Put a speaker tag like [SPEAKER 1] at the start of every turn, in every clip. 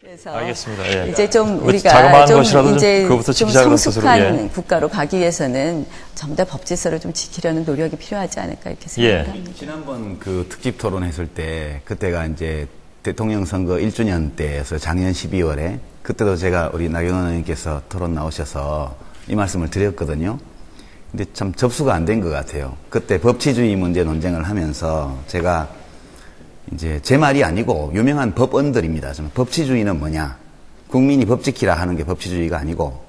[SPEAKER 1] 그래서
[SPEAKER 2] 알겠습니다. 예.
[SPEAKER 1] 이제 좀
[SPEAKER 2] 자그마한
[SPEAKER 1] 우리가 좀
[SPEAKER 2] 것이라도
[SPEAKER 1] 이제
[SPEAKER 2] 그거부터
[SPEAKER 1] 좀
[SPEAKER 2] 지키자 그런
[SPEAKER 1] 성숙한
[SPEAKER 2] 뜻으로, 예.
[SPEAKER 1] 국가로 가기 위해서는 전부 다 법질서를 좀 지키려는 노력이 필요하지 않을까 이렇게 생각합니다.
[SPEAKER 3] 지난번 그 특집 토론했을 때 그때가 이제 대통령 선거 1주년 때여서 작년 12월에 그때도 제가 우리 나경원 의원님께서 토론 나오셔서 이 말씀을 드렸거든요. 근데 참 접수가 안 된 것 같아요. 그때 법치주의 문제 논쟁을 하면서 제가 이제 제 말이 아니고 유명한 법언들입니다. 법치주의는 뭐냐? 국민이 법 지키라 하는 게 법치주의가 아니고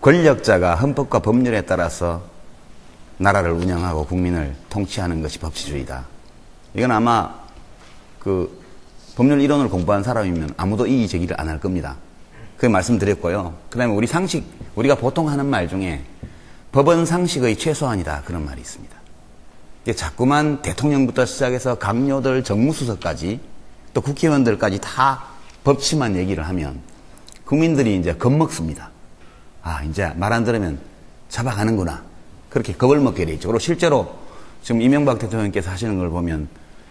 [SPEAKER 3] 권력자가 헌법과 법률에 따라서 나라를 운영하고 국민을 통치하는 것이 법치주의다. 이건 아마 그 법률 이론을 공부한 사람이면 아무도 이의 제기를 안 할 겁니다. 그 말씀드렸고요. 그 다음에 우리 상식, 우리가 보통 하는 말 중에 법은 상식의 최소한이다. 그런 말이 있습니다. 자꾸만 대통령부터 시작해서 강요들, 정무수석까지 또 국회의원들까지 다 법치만 얘기를 하면 국민들이 이제 겁먹습니다. 아, 이제 말 안 들으면 잡아가는구나. 그렇게 겁을 먹게 돼 있죠. 그리고 실제로 지금 이명박 대통령께서 하시는 걸 보면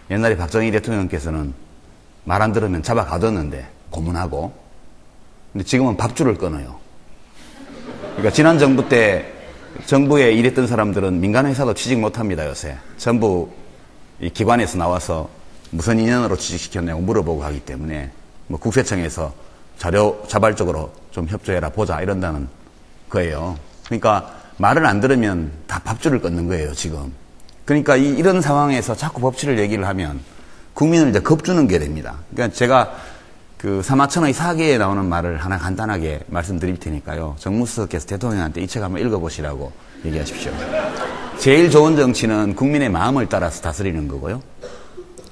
[SPEAKER 3] 옛날에 박정희 대통령께서는 말 안 들으면 잡아가뒀는데 고문하고, 근데 지금은 밥줄을 끊어요. 그러니까 지난 정부 때 정부에 일했던 사람들은 민간회사도 취직 못합니다. 요새 전부 이 기관에서 나와서 무슨 인연으로 취직시켰냐고 물어보고 하기 때문에 뭐 국세청에서 자발적으로 좀 협조해라 보자 이런다는 거예요. 그러니까 말을 안 들으면 다 밥줄을 끊는 거예요 지금. 그러니까 이런 상황에서 자꾸 법치를 얘기를 하면 국민을 이제 겁주는 게 됩니다. 그러니까 제가 그 사마천의 사계에 나오는 말을 하나 간단하게 말씀드릴 테니까요. 정무수석께서 대통령한테 이 책 한번 읽어보시라고 얘기하십시오. 제일 좋은 정치는 국민의 마음을 따라서 다스리는 거고요.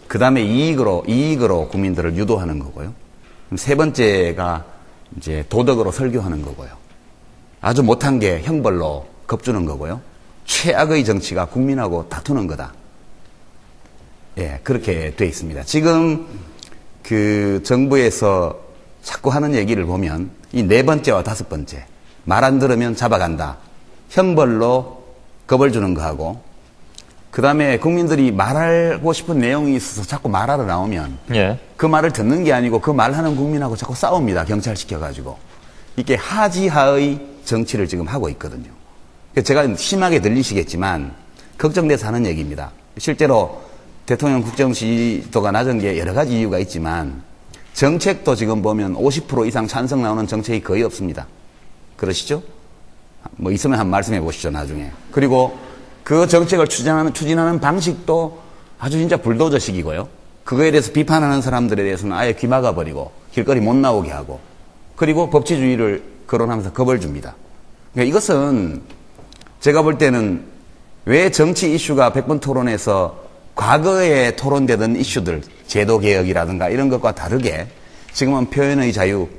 [SPEAKER 3] 그 다음에 이익으로 국민들을 유도하는 거고요. 세 번째가 이제 도덕으로 설교하는 거고요. 아주 못한 게 형벌로 겁주는 거고요. 최악의 정치가 국민하고 다투는 거다. 예, 그렇게 돼 있습니다. 지금 그 정부에서 자꾸 하는 얘기를 보면 이 네 번째와 다섯 번째, 말 안 들으면 잡아간다. 형벌로 겁을 주는 거하고, 그 다음에 국민들이 말하고 싶은 내용이 있어서 자꾸 말하러 나오면
[SPEAKER 2] 예.
[SPEAKER 3] 그 말을 듣는 게 아니고 그 말하는 국민하고 자꾸 싸웁니다. 경찰 시켜가지고. 이게 하지하의 정치를 지금 하고 있거든요. 제가 심하게 들리시겠지만 걱정돼서 하는 얘기입니다. 실제로 대통령 국정 지지도가 낮은 게 여러 가지 이유가 있지만 정책도 지금 보면 50% 이상 찬성 나오는 정책이 거의 없습니다. 그러시죠? 뭐 있으면 한번 말씀해 보시죠, 나중에. 그리고 그 정책을 추진하는 방식도 아주 진짜 불도저식이고요. 그거에 대해서 비판하는 사람들에 대해서는 아예 귀 막아버리고 길거리 못 나오게 하고, 그리고 법치주의를 거론하면서 겁을 줍니다. 그러니까 이것은 제가 볼 때는 왜 정치 이슈가 100번 토론에서 과거에 토론되던 이슈들, 제도개혁이라든가 이런 것과 다르게 지금은 표현의 자유,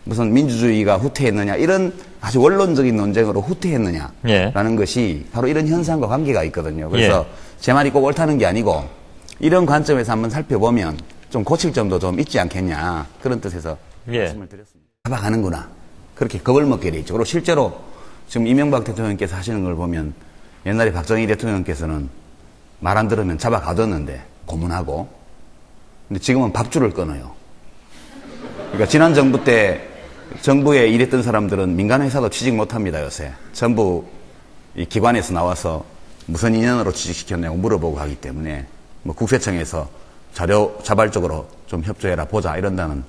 [SPEAKER 3] 무슨 민주주의가 후퇴했느냐, 이런 아주 원론적인 논쟁으로 후퇴했느냐라는
[SPEAKER 2] 예.
[SPEAKER 3] 것이 바로 이런 현상과 관계가 있거든요. 그래서 제 말이 꼭 옳다는 게 아니고 이런 관점에서 한번 살펴보면 좀 고칠 점도 좀 있지 않겠냐, 그런 뜻에서 말씀을 드렸습니다. 잡아가는구나. 그렇게 겁을 먹게 돼 있죠. 그리고 실제로 지금 이명박 대통령께서 하시는 걸 보면 옛날에 박정희 대통령께서는 말 안 들으면 잡아가뒀는데 고문하고, 근데 지금은 밥줄을 끊어요. 그러니까 지난 정부 때 정부에 일했던 사람들은 민간회사도 취직 못합니다. 요새 전부 이 기관에서 나와서 무슨 인연으로 취직시켰냐고 물어보고 하기 때문에 뭐 국세청에서 자발적으로 좀 협조해라 보자 이런다는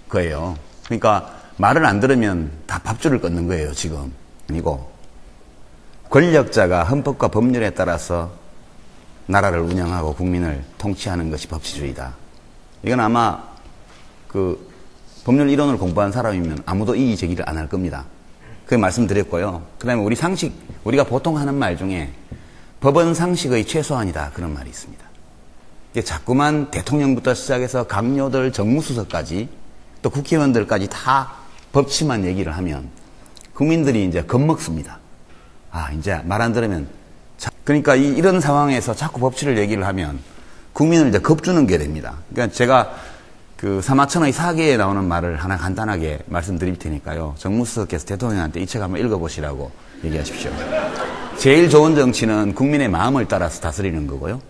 [SPEAKER 3] 거예요. 그러니까 말을 안 들으면 다 밥줄을 끊는 거예요 지금. 아니고 권력자가 헌법과 법률에 따라서 나라를 운영하고 국민을 통치하는 것이 법치주의다. 이건 아마 그 법률 이론을 공부한 사람이면 아무도 이의 제기를 안 할 겁니다. 그 말씀드렸고요. 그 다음에 우리 상식, 우리가 보통 하는 말 중에 법은 상식의 최소한이다. 그런 말이 있습니다. 자꾸만 대통령부터 시작해서 강요들, 정무수석까지 또 국회의원들까지 다 법치만 얘기를 하면 국민들이 이제 겁먹습니다. 아, 이제 말 안 들으면 그러니까 이런 상황에서 자꾸 법치를 얘기를 하면 국민을 이제 겁주는 게 됩니다. 그러니까 제가 그 사마천의 사계에 나오는 말을 하나 간단하게 말씀드릴 테니까요. 정무수석께서 대통령한테 이 책 한번 읽어보시라고 얘기하십시오. 제일 좋은 정치는 국민의 마음을 따라서 다스리는 거고요.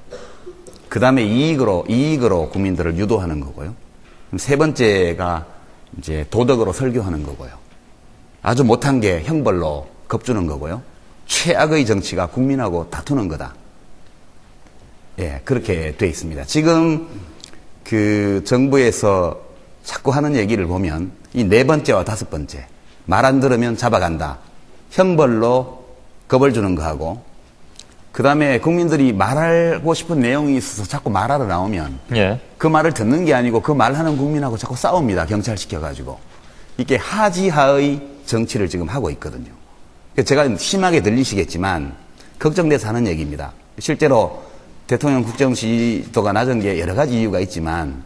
[SPEAKER 3] 그 다음에 이익으로 국민들을 유도하는 거고요. 세 번째가 이제 도덕으로 설교하는 거고요. 아주 못한 게 형벌로 겁주는 거고요. 최악의 정치가 국민하고 다투는 거다. 예, 그렇게 돼 있습니다. 지금 그 정부에서 자꾸 하는 얘기를 보면 이 4번째와 5번째, 말 안 들으면 잡아간다. 형벌로 겁을 주는 거하고, 그 다음에 국민들이 말하고 싶은 내용이 있어서 자꾸 말하러 나오면
[SPEAKER 2] 예.
[SPEAKER 3] 그 말을 듣는 게 아니고 그 말하는 국민하고 자꾸 싸웁니다. 경찰 시켜가지고. 이게 하지하의 정치를 지금 하고 있거든요. 제가 심하게 들리시겠지만 걱정돼서 하는 얘기입니다. 실제로 대통령 국정 지지도가 낮은 게 여러 가지 이유가 있지만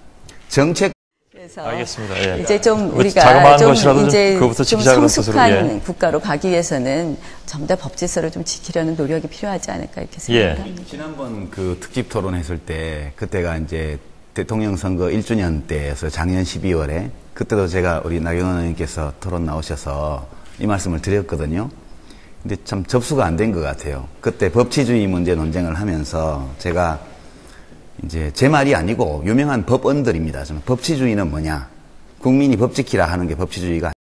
[SPEAKER 3] 정책
[SPEAKER 1] 그래서
[SPEAKER 2] 알겠습니다. 예.
[SPEAKER 1] 이제 좀
[SPEAKER 2] 자그마한
[SPEAKER 1] 우리가 좀
[SPEAKER 2] 것이라도 좀
[SPEAKER 1] 이제
[SPEAKER 2] 그거부터
[SPEAKER 1] 좀
[SPEAKER 2] 지키자 그런 뜻으로,
[SPEAKER 1] 성숙한
[SPEAKER 2] 예.
[SPEAKER 1] 국가로 가기 위해서는 좀 더 법 질서를 좀 지키려는 노력이 필요하지 않을까 이렇게 생각합니다.
[SPEAKER 3] 지난번 그 특집 토론했을 때 그때가 이제 대통령 선거 1주년 때여서 작년 12월에 그때도 제가 우리 나경원 의원님께서 토론 나오셔서 이 말씀을 드렸거든요. 근데 참 접수가 안 된 것 같아요. 그때 법치주의 문제 논쟁을 하면서 제가 이제 제 말이 아니고 유명한 법언들입니다. 법치주의는 뭐냐? 국민이 법 지키라 하는 게 법치주의가